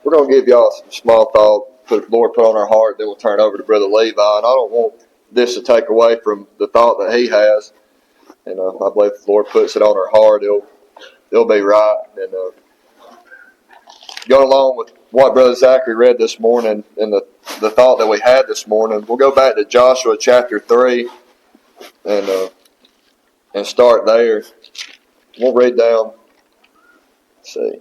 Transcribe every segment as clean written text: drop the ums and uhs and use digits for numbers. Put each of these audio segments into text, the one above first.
we're going to give y'all some small thought, the Lord put on our heart, then we'll turn over to Brother Levi. And I don't want this to take away from the thought that he has. And I believe if the Lord puts it on our heart, it'll be right. And going along with what Brother Zachary read this morning and the thought that we had this morning, we'll go back to Joshua chapter 3 and start there. We'll read down. Let's see.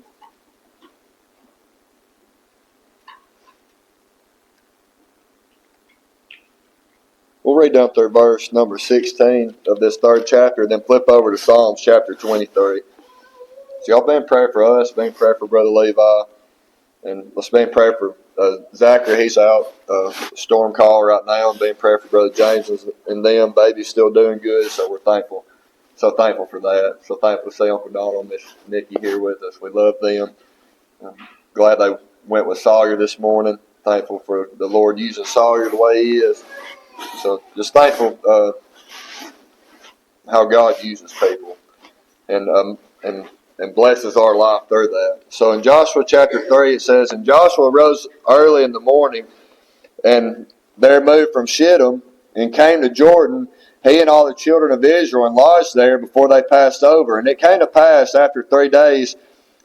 We'll read down through verse number 16 of this third chapter, then flip over to Psalms chapter 23. So y'all be in prayer for us, be in prayer for Brother Levi, and let's be in prayer for Zachary. He's out, storm call right now, and be in prayer for Brother James and them. Baby's still doing good, so we're thankful. So thankful for that. So thankful to see Uncle Donald and Miss Nikki here with us. We love them. Glad they went with Sawyer this morning. Thankful for the Lord using Sawyer the way he is. So just thankful how God uses people and blesses our life through that. So in Joshua chapter 3 it says, "And Joshua rose early in the morning, and there moved from Shittim, and came to Jordan, he and all the children of Israel, and lodged there before they passed over. And it came to pass after 3 days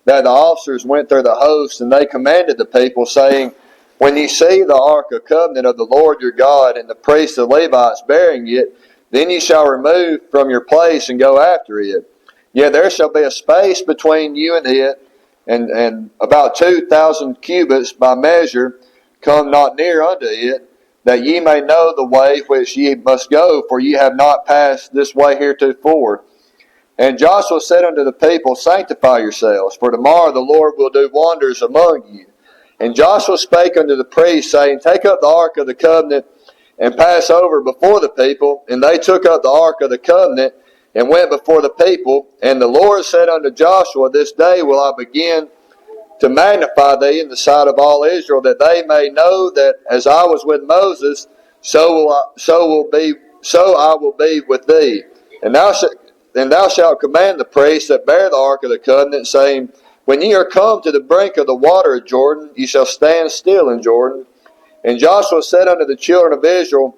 that the officers went through the host, and they commanded the people, saying, When ye see the ark of covenant of the Lord your God, and the priests the Levites bearing it, then ye shall remove from your place and go after it. Yet there shall be a space between you and it, and about 2,000 cubits by measure. Come not near unto it, that ye may know the way which ye must go, for ye have not passed this way heretofore. And Joshua said unto the people, Sanctify yourselves, for tomorrow the Lord will do wonders among you. And Joshua spake unto the priests, saying, Take up the ark of the covenant, and pass over before the people. And they took up the ark of the covenant, and went before the people. And the Lord said unto Joshua, This day will I begin to magnify thee in the sight of all Israel, that they may know that as I was with Moses, so I will be with thee. And thou shalt command the priests that bear the ark of the covenant, saying, When ye are come to the brink of the water of Jordan, ye shall stand still in Jordan. And Joshua said unto the children of Israel,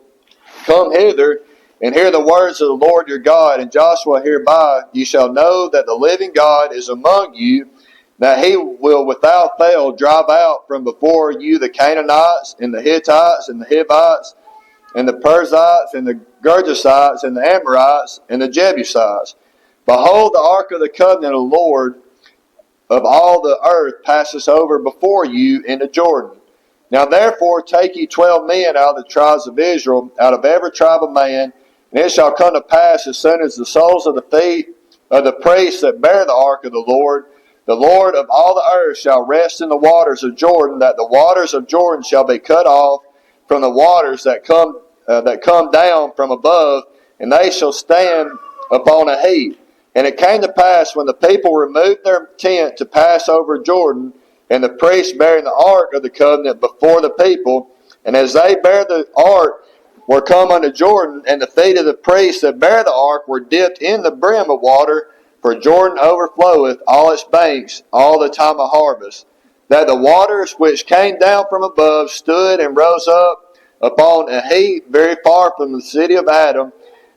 Come hither, and hear the words of the Lord your God. And Joshua, hereby ye shall know that the living God is among you, that he will without fail drive out from before you the Canaanites, and the Hittites, and the Hivites, and the Perizzites, and the Gergesites, and the Amorites, and the Jebusites. Behold, the ark of the covenant of the Lord of all the earth passes over before you into Jordan. Now therefore take ye 12 men out of the tribes of Israel, out of every tribe of man, and it shall come to pass as soon as the soles of the feet of the priests that bear the ark of the Lord of all the earth shall rest in the waters of Jordan, that the waters of Jordan shall be cut off from the waters that come down from above, and they shall stand upon a heap. And it came to pass when the people removed their tent to pass over Jordan, and the priests bearing the ark of the covenant before the people, and as they bare the ark were come unto Jordan, and the feet of the priests that bear the ark were dipped in the brim of water, for Jordan overfloweth all its banks all the time of harvest, that the waters which came down from above stood and rose up upon a heap very far from the city of Adam,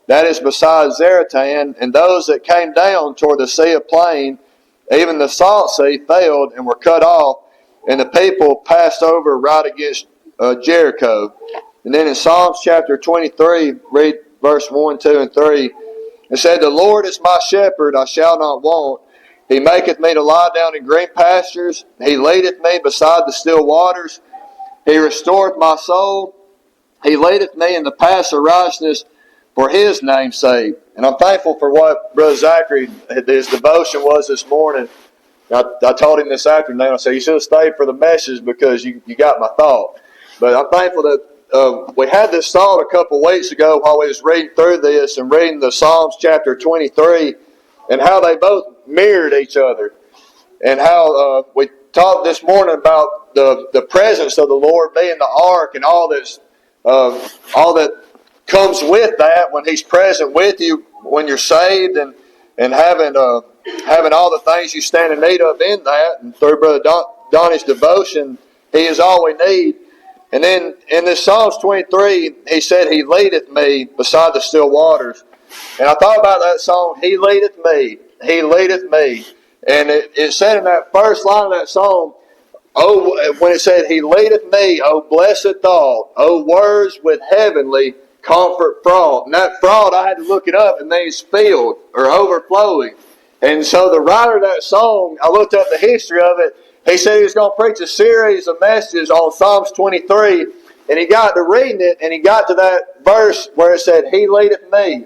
that is beside Zaratan, and those that came down toward the sea of plain, even the salt sea, failed and were cut off, and the people passed over right against Jericho. And then in Psalms chapter 23, read verse 1, 2, and 3, it said, The Lord is my shepherd, I shall not want. He maketh me to lie down in green pastures. He leadeth me beside the still waters. He restoreth my soul. He leadeth me in the paths of righteousness for his name's sake. And I'm thankful for what Brother Zachary, his devotion was this morning. I told him this afternoon, I said, you should have stayed for the message because you got my thought. But I'm thankful that we had this thought a couple of weeks ago while we was reading through this and reading the Psalms chapter 23 and how they both mirrored each other. And how we talked this morning about the presence of the Lord being the ark and all that comes with that when He's present with you when you're saved and having all the things you stand in need of in that. And through Brother Donnie's devotion, He is all we need. And then in this Psalms 23, he said, He leadeth me beside the still waters. And I thought about that song, He leadeth me, He leadeth me. And it said in that first line of that song, oh, when it said, He leadeth me, oh blessed thought, oh words with heavenly comfort fraught. And that fraught, I had to look it up, and means filled or overflowing. And so the writer of that song, I looked up the history of it. He said he was going to preach a series of messages on Psalms 23, and he got to reading it, and he got to that verse where it said, He leadeth me.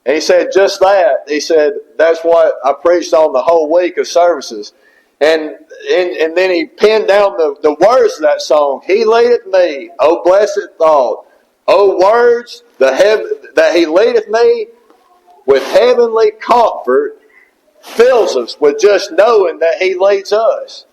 And he said just that. He said, that's what I preached on the whole week of services. And then he pinned down the words of that song. He leadeth me, oh blessed thought, oh words that He leadeth me with heavenly comfort fills us with just knowing that He leads us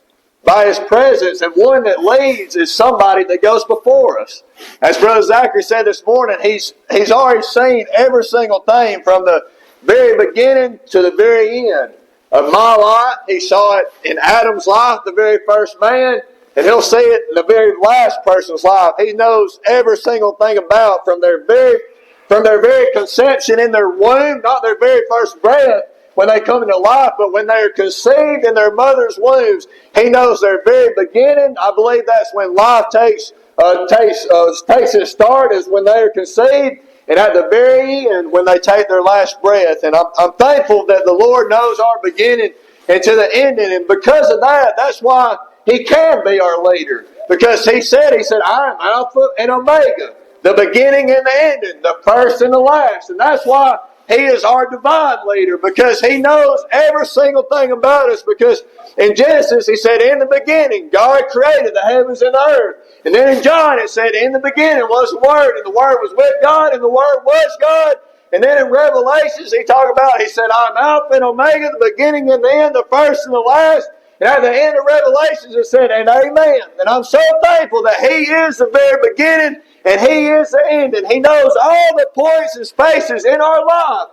by His presence, and one that leads is somebody that goes before us. As Brother Zachary said this morning, he's already seen every single thing from the very beginning to the very end of my life. He saw it in Adam's life, the very first man, and He'll see it in the very last person's life. He knows every single thing about from their very conception in their womb, not their very first breath, when they come into life, but when they're conceived in their mother's wombs, He knows their very beginning. I believe that's when life takes its start, is when they're conceived, and at the very end, when they take their last breath. And I'm thankful that the Lord knows our beginning and to the ending, and because of that, that's why He can be our leader. Because He said, I am Alpha and Omega, the beginning and the ending, the first and the last. And that's why He is our divine leader, because He knows every single thing about us. Because in Genesis, He said, in the beginning, God created the heavens and the earth. And then in John, it said, in the beginning was the Word, and the Word was with God, and the Word was God. And then in Revelations, He said, I'm Alpha and Omega, the beginning and the end, the first and the last. And at the end of Revelations, it said, and amen. And I'm so thankful that He is the very beginning and He is the end. And He knows all the points and spaces in our life,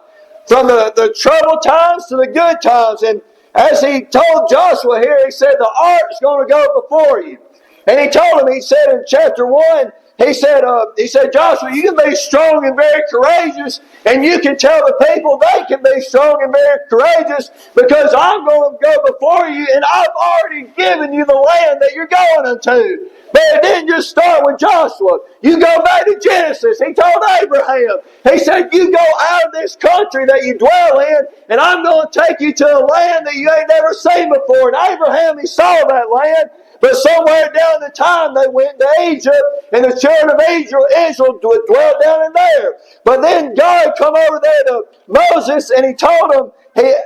from the troubled times to the good times. And as He told Joshua here, He said, the ark's going to go before you. And He told him, He said in chapter 1, He said, Joshua, you can be strong and very courageous, and you can tell the people they can be strong and very courageous, because I'm going to go before you, and I've already given you the land that you're going into. But it didn't just start with Joshua. You go back to Genesis. He told Abraham, He said, you go out of this country that you dwell in, and I'm going to take you to a land that you ain't never seen before. And Abraham, he saw that land. But somewhere down the time they went to Egypt, and the children of Israel dwelt down in there. But then God come over there to Moses, and He told him,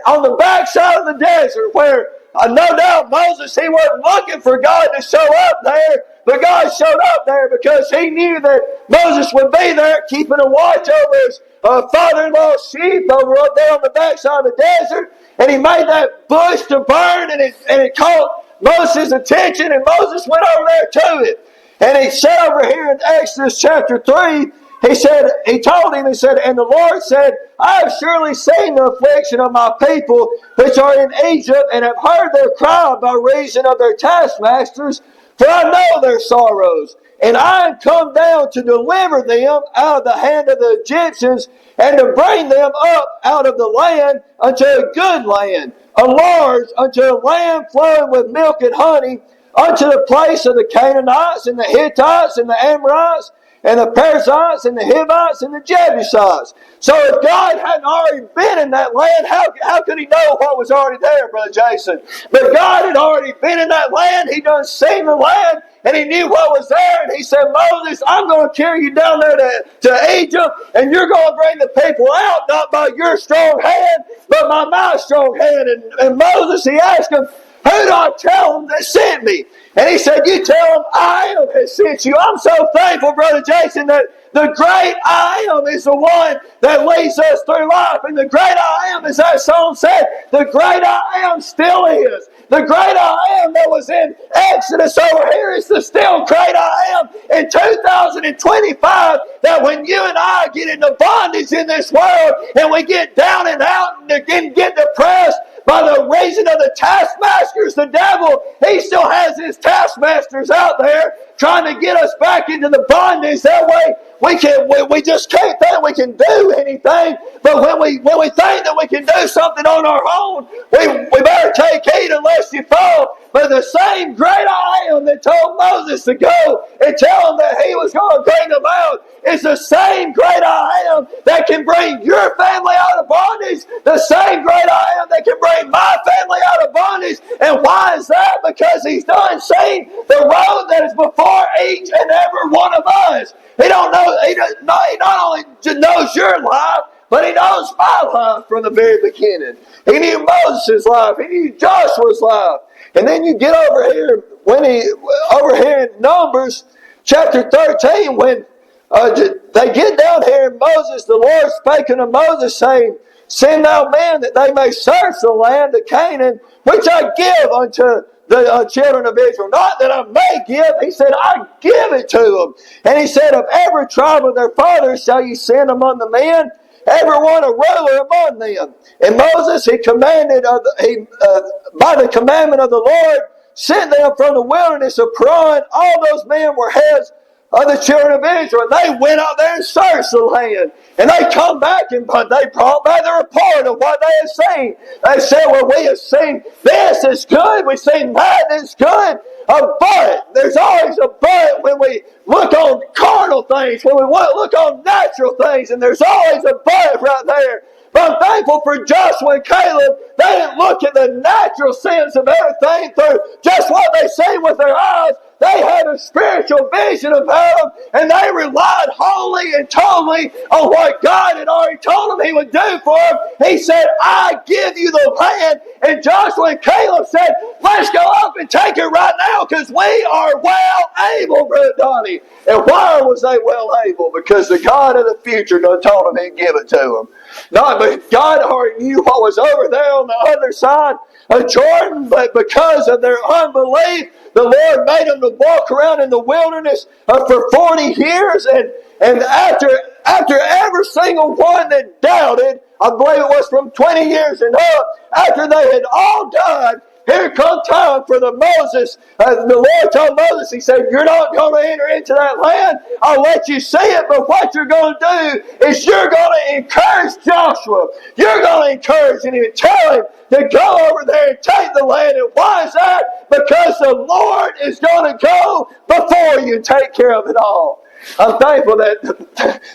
on the backside of the desert, where no doubt Moses, he wasn't looking for God to show up there, but God showed up there because He knew that Moses would be there keeping a watch over his father-in-law's sheep over up there on the backside of the desert. And He made that bush to burn, and it caught Moses' attention, and Moses went over there to it. And He said over here in Exodus chapter 3, He told him, and the Lord said, I have surely seen the affliction of my people which are in Egypt, and have heard their cry by reason of their taskmasters, for I know their sorrows. And I am come down to deliver them out of the hand of the Egyptians, and to bring them up out of the land unto a good land, a large, unto a land flowing with milk and honey, unto the place of the Canaanites, and the Hittites, and the Amorites, and the Perizzites, and the Hivites, and the Jebusites. So if God hadn't already been in that land, how could He know what was already there, Brother Jason? But God had already been in that land. He done seen the land, and He knew what was there. And He said, Moses, I'm going to carry you down there to Egypt, and you're going to bring the people out, not by your strong hand, but by my strong hand. And Moses, he asked him, who do I tell them that sent me? And He said, you tell them I am has sent you. I'm so thankful, Brother Jason, that the great I am is the one that leads us through life. And the great I am, as that song said, the great I am still is. The great I am that was in Exodus over here is the still great I am in 2025, that when you and I get into bondage in this world, and we get down and out and get depressed by the reason of the taskmasters, the devil, he still has his taskmasters out there trying to get us back into the bondage. That way we just can't think we can do anything. But when we think that we can do something on our own, we better take heed unless you fall. But the same great I am that told Moses to go and tell him that he was going to bring them out is the same great I am that can bring your family out of bondage. The same great I am that can bring my family out of bondage. And why is that? Because he's done seen the road that is before each and every one of us. He not only knows your life, but he knows my life from the very beginning. He knew Moses' life. He knew Joshua's life. And then you get over here in Numbers chapter 13 when they get down here and Moses, the Lord spake unto Moses, saying, Send thou men that they may search the land of Canaan, which I give unto the children of Israel. Not that I may give, he said, I give it to them. And he said, Of every tribe of their fathers shall ye send among the men, every one a ruler among them. And Moses, he commanded, by the commandment of the Lord, sent them from the wilderness of Paran. All those men were heads of the children of Israel. And they went out there and searched the land. And they come back and they brought back the report of what they had seen. They said, well, we have seen this is good. We've seen that is good. But there's always a but when we look on carnal things, when we look on natural things, and there's always a but right there. But I'm thankful for Joshua and Caleb. They didn't look at the natural sense of everything through just what they seen with their eyes. They had a spiritual vision about them, and they relied wholly and totally on what God had already told them He would do for them. He said, I give you the land. And Joshua and Caleb said, let's go up and take it right now because we are well able, Brother Donnie. And why was they well able? Because the God of the future done told them He'd give it to them. Not but God already knew what was over there on the other side of Jordan, but because of their unbelief, the Lord made them to walk around in the wilderness for 40 years. And after every single one that doubted, I believe it was from 20 years and up, after they had all died, here come time for the Moses. The Lord told Moses, He said, you're not going to enter into that land. I'll let you see it, but what you're going to do is you're going to encourage Joshua. You're going to encourage him and tell him to go over there and take the land. And why is that? Because the Lord is going to go before you and take care of it all. I'm thankful that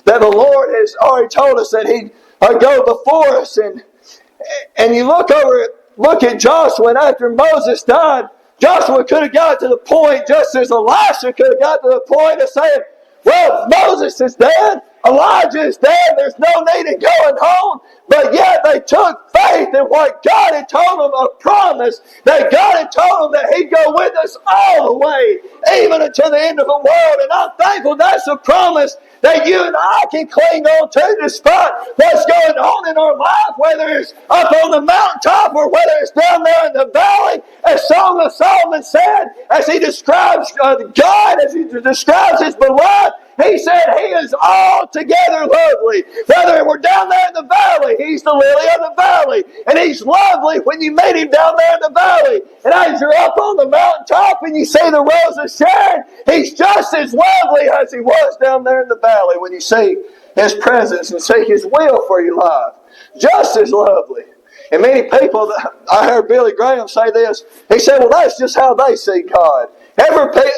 the Lord has already told us that He'd go before us. And you look at Joshua, and after Moses died, Joshua could have got to the point, just as Elisha could have got to the point of saying, well, Moses is dead, Elijah is dead, there's no need in going home. But yet they took faith in what God had told them, a promise that God had told them that He'd go with us all the way, even until the end of the world. And I'm thankful that's a promise that you and I can cling on to despite what's going on in our life, whether it's up on the mountaintop or whether it's down there in the valley. As Song of Solomon said, as he describes God, as he describes His beloved, he said He is altogether lovely. Whether we're down there in the valley, He's the lily of the valley. And He's lovely when you meet Him down there in the valley. And as you're up on the mountaintop and you see the rose of Sharon, He's just as lovely as He was down there in the valley when you see His presence and see His will for your life. Just as lovely. And many people, I heard Billy Graham say this, he said, well, that's just how they see God.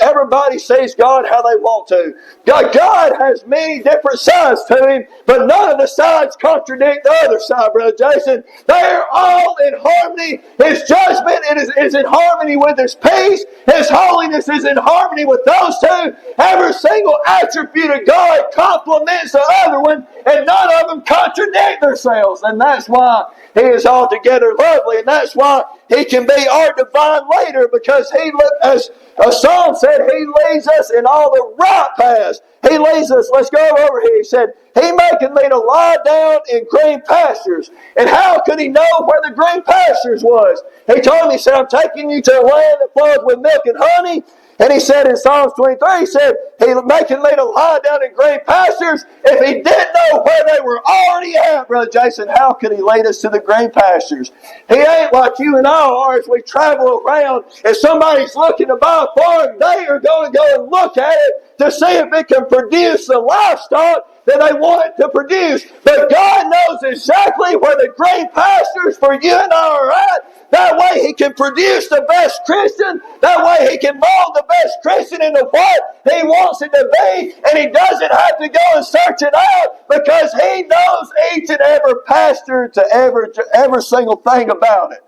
Everybody sees God how they want to. God has many different sides to Him, but none of the sides contradict the other side, Brother Jason. They're all in harmony. His judgment is in harmony with His peace. His holiness is in harmony with those two. Every single attribute of God complements the other one, and none of them contradict themselves. And that's why He is altogether lovely, and that's why He can be our divine leader, because He, as a psalm said, He leads us in all the right paths. He leads us, let's go over here. He said, He maketh me to lie down in green pastures. And how could He know where the green pastures was? He told me, He said, I'm taking you to a land that flows with milk and honey. And he said in Psalms 23, he said, He making me to lie down in green pastures. If he didn't know where they were already at, Brother Jason, how could he lead us to the green pastures? He ain't like you and I are as we travel around. If somebody's looking to buy a farm, they are going to go and look at it to see if it can produce the livestock that they want it to produce. But God knows exactly where the green pastures for you and I are at. That way He can produce the best Christian. That way He can mold the best Christian into what He wants it to be. And He doesn't have to go and search it out because He knows each and every pastor to every single thing about it.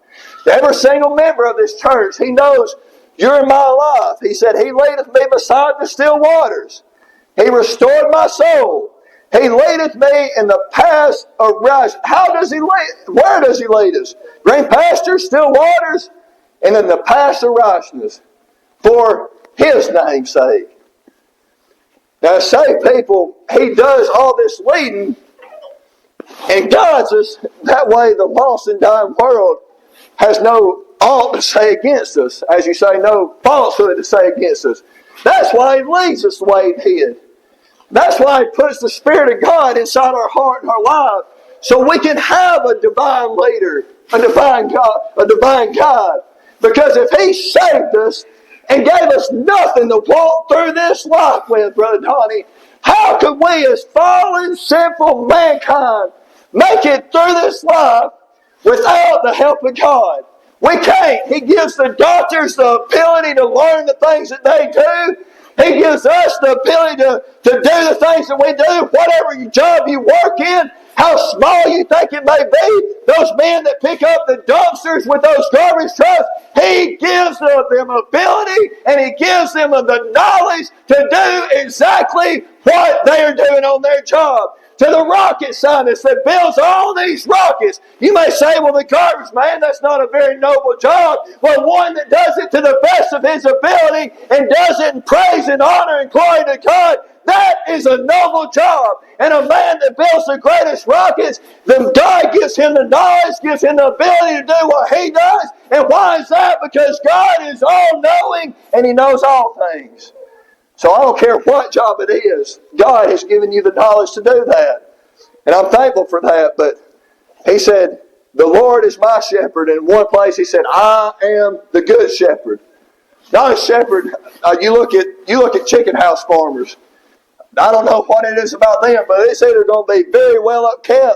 Every single member of this church, He knows you're in my life. He said, He leadeth me beside the still waters. He restored my soul. He leadeth me in the paths of righteousness. How does He lead? Where does He lead us? Green pastures, still waters, and in the paths of righteousness for His name's sake. Now, saved people, He does all this leading and guides us. That way, the lost and dying world has no ought to say against us. As you say, no falsehood to say against us. That's why He leads us the way He did. That's why He puts the Spirit of God inside our heart and our life, so we can have a divine leader, a divine God. Because if He saved us and gave us nothing to walk through this life with, Brother Donnie, how could we as fallen, sinful mankind make it through this life without the help of God? We can't. He gives the doctors the ability to learn the things that they do. He gives us the ability to do the things that we do, whatever job you work in, how small you think it may be. Those men that pick up the dumpsters with those garbage trucks, He gives them ability and He gives them the knowledge to do exactly what they are doing on their job. To the rocket scientist that builds all these rockets. You may say, well, the garbage man, that's not a very noble job. Well, one that does it to the best of his ability and does it in praise and honor and glory to God, that is a noble job. And a man that builds the greatest rockets, then God gives him the knowledge, gives him the ability to do what he does. And why is that? Because God is all-knowing and He knows all things. So I don't care what job it is, God has given you the knowledge to do that. And I'm thankful for that. But He said, the Lord is my shepherd. And in one place He said, I am the good shepherd. Not a shepherd. You look at chicken house farmers. I don't know what it is about them, but they say they're going to be very well upkept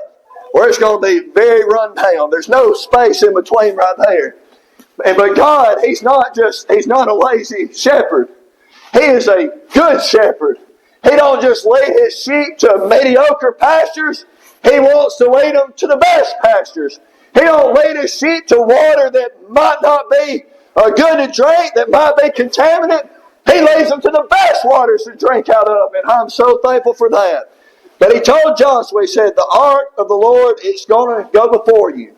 or it's going to be very run down. There's no space in between right there. But God, He's not a lazy shepherd. He is a good shepherd. He don't just lead His sheep to mediocre pastures. He wants to lead them to the best pastures. He don't lead His sheep to water that might not be good to drink, that might be contaminated. He leads them to the best waters to drink out of. And I'm so thankful for that. But He told Joshua, He said, the ark of the Lord is going to go before you.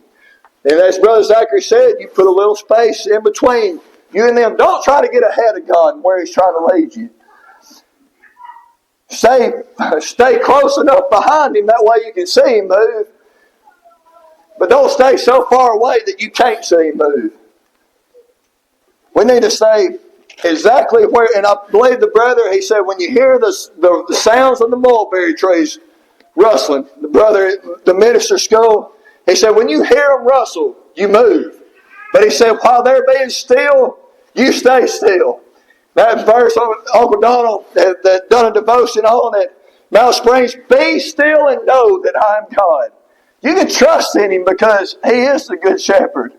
And as Brother Zachary said, you put a little space in between you and them. Don't try to get ahead of God and where He's trying to lead you. Stay close enough behind Him, that way you can see Him move. But don't stay so far away that you can't see Him move. We need to stay exactly where, and I believe the brother, he said, when you hear the sounds of the mulberry trees rustling, the minister school, he said, when you hear them rustle, you move. But he said, while they're being still, you stay still. That verse Uncle Donald that done a devotion on it, Mount Springs, be still and know that I am God. You can trust in Him because He is the good shepherd.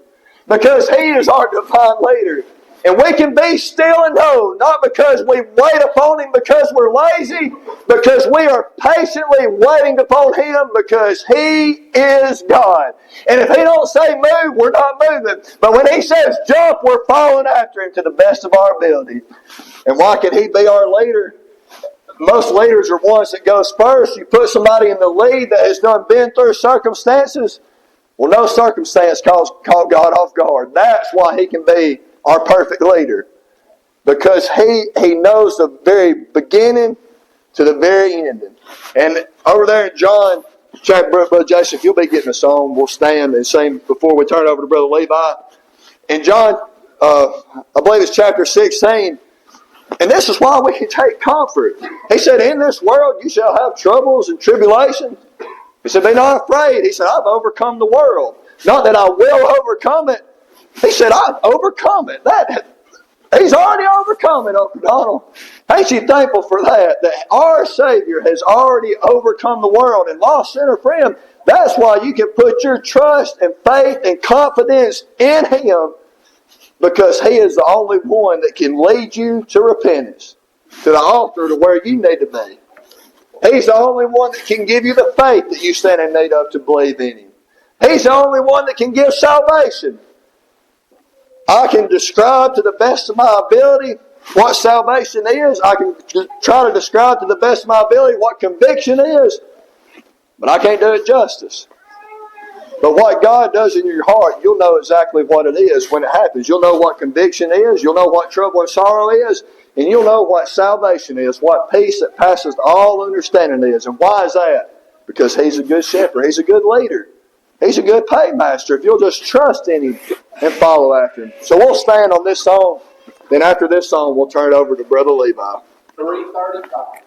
Because He is our divine leader. And we can be still and know, not because we wait upon Him because we're lazy, because we are patiently waiting upon Him because He is God. And if He don't say move, we're not moving. But when He says jump, we're following after Him to the best of our ability. And why can He be our leader? Most leaders are ones that goes first. You put somebody in the lead that has been through circumstances. Well, no circumstance caught God off guard. That's why He can be our perfect leader. Because He knows the very beginning to the very ending. And over there in John, Brother Jason, if you'll be getting a song, we'll stand and sing before we turn it over to Brother Levi. In John, I believe it's chapter 16, And this is why we can take comfort. He said, in this world you shall have troubles and tribulations. He said, be not afraid. He said, I've overcome the world. Not that I will overcome it. He said, I've overcome it. He's already overcome it, Uncle Donald. Ain't you thankful for that? That our Savior has already overcome the world. And lost sinner friend, that's why you can put your trust and faith and confidence in Him, because He is the only one that can lead you to repentance, to the altar, to where you need to be. He's the only one that can give you the faith that you stand in need of to believe in Him. He's the only one that can give salvation. I can describe to the best of my ability what salvation is. I can try to describe to the best of my ability what conviction is. But I can't do it justice. But what God does in your heart, you'll know exactly what it is when it happens. You'll know what conviction is. You'll know what trouble and sorrow is. And you'll know what salvation is, what peace that passes all understanding is. And why is that? Because He's a good shepherd. He's a good leader. He's a good paymaster if you'll just trust in Him and follow after Him. So we'll stand on this song. Then after this song, we'll turn it over to Brother Levi. 335.